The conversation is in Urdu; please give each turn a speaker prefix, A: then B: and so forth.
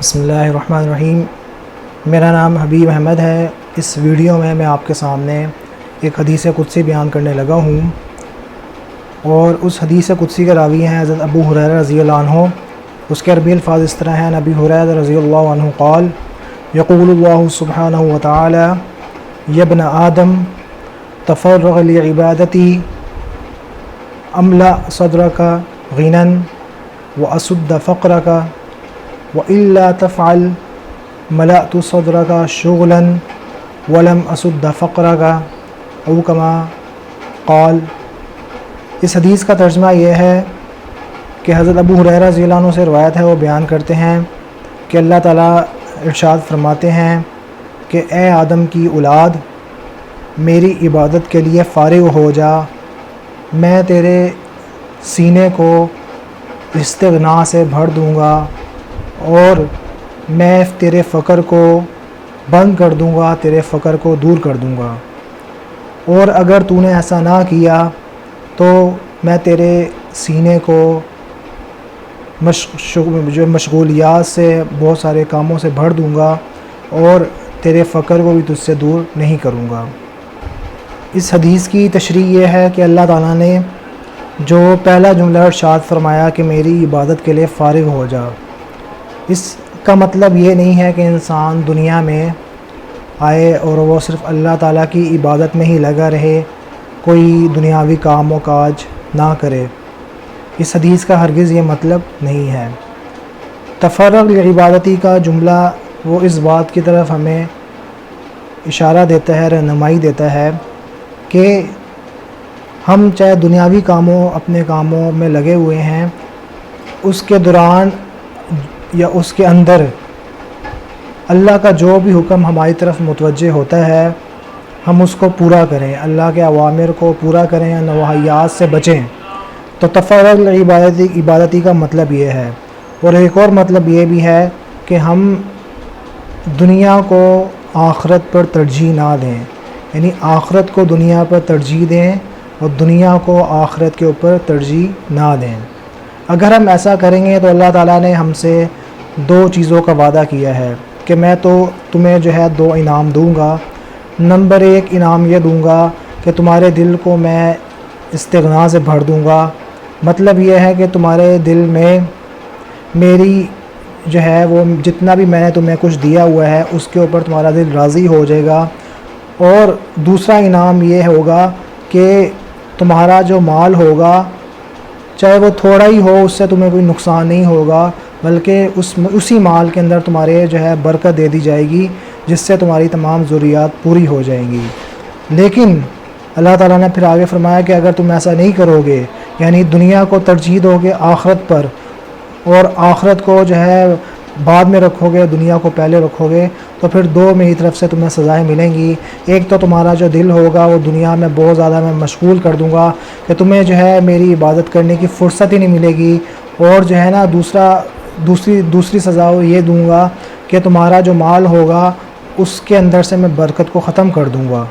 A: بسم اللہ الرحمن الرحیم۔ میرا نام حبیب احمد ہے۔ اس ویڈیو میں آپ کے سامنے ایک حدیث قدسی بیان کرنے لگا ہوں، اور اس حدیث قدسی کے راوی ہیں حضرت ابو ہریرہ رضی اللہ عنہ۔ اس کے عربی الفاظ اس طرح ہیں: ابی ہریرہ رضی اللہ عنہ قال یقول اللہ سبحانہ وتعالی یا ابن آدم تفرغ لعبادتی املأ صدرک غنى واسد فقرک وإلا تفعل ملأت صدرك شغلا ولم أسد فقرك او كما قال۔ اس حدیث کا ترجمہ یہ ہے کہ حضرت ابو ہریرہ رضی اللہ عنہ سے روایت ہے، وہ بیان کرتے ہیں کہ اللہ تعالیٰ ارشاد فرماتے ہیں کہ اے آدم کی اولاد، میری عبادت کے لیے فارغ ہو جا، میں تیرے سینے کو استغنا سے بھر دوں گا اور میں تیرے فقر کو بند کر دوں گا، تیرے فقر کو دور کر دوں گا، اور اگر تو نے ایسا نہ کیا تو میں تیرے سینے کو مشغولیات سے، بہت سارے کاموں سے بھر دوں گا اور تیرے فقر کو بھی تجھ سے دور نہیں کروں گا۔ اس حدیث کی تشریح یہ ہے کہ اللہ تعالیٰ نے جو پہلا جملہ ارشاد فرمایا کہ میری عبادت کے لیے فارغ ہو جا، اس کا مطلب یہ نہیں ہے کہ انسان دنیا میں آئے اور وہ صرف اللہ تعالیٰ کی عبادت میں ہی لگا رہے، کوئی دنیاوی کام و کاج نہ کرے۔ اس حدیث کا ہرگز یہ مطلب نہیں ہے۔ تفرغ لعبادتی کا جملہ وہ اس بات کی طرف ہمیں اشارہ دیتا ہے، رہنمائی دیتا ہے کہ ہم چاہے دنیاوی اپنے کاموں میں لگے ہوئے ہیں، اس کے دوران یا اس کے اندر اللہ کا جو بھی حکم ہماری طرف متوجہ ہوتا ہے ہم اس کو پورا کریں، اللہ کے اوامر کو پورا کریں، نواہیات سے بچیں۔ تو تفرغ عبادتی کا مطلب یہ ہے، اور ایک اور مطلب یہ بھی ہے کہ ہم دنیا کو آخرت پر ترجیح نہ دیں، یعنی آخرت کو دنیا پر ترجیح دیں اور دنیا کو آخرت کے اوپر ترجیح نہ دیں۔ اگر ہم ایسا کریں گے تو اللہ تعالیٰ نے ہم سے دو چیزوں کا وعدہ کیا ہے کہ میں تو تمہیں جو ہے دو انعام دوں گا۔ نمبر ایک انعام یہ دوں گا کہ تمہارے دل کو میں استغنا سے بھر دوں گا، مطلب یہ ہے کہ تمہارے دل میں میری جو ہے وہ جتنا بھی میں نے تمہیں کچھ دیا ہوا ہے اس کے اوپر تمہارا دل راضی ہو جائے گا۔ اور دوسرا انعام یہ ہوگا کہ تمہارا جو مال ہوگا چاہے وہ تھوڑا ہی ہو، اس سے تمہیں کوئی نقصان نہیں ہوگا، بلکہ اسی مال کے اندر تمہارے جو ہے برکت دے دی جائے گی، جس سے تمہاری تمام ضروریات پوری ہو جائیں گی۔ لیکن اللہ تعالیٰ نے پھر آگے فرمایا کہ اگر تم ایسا نہیں کرو گے، یعنی دنیا کو ترجیح دو گے آخرت پر اور آخرت کو جو ہے بعد میں رکھو گے، دنیا کو پہلے رکھو گے، تو پھر دو میری طرف سے تمہیں سزائیں ملیں گی۔ ایک تو تمہارا جو دل ہوگا وہ دنیا میں بہت زیادہ میں مشغول کر دوں گا کہ تمہیں جو ہے میری عبادت کرنے کی فرصت ہی نہیں ملے گی، اور جو ہے نا دوسری سزا یہ دوں گا کہ تمہارا جو مال ہوگا اس کے اندر سے میں برکت کو ختم کر دوں گا۔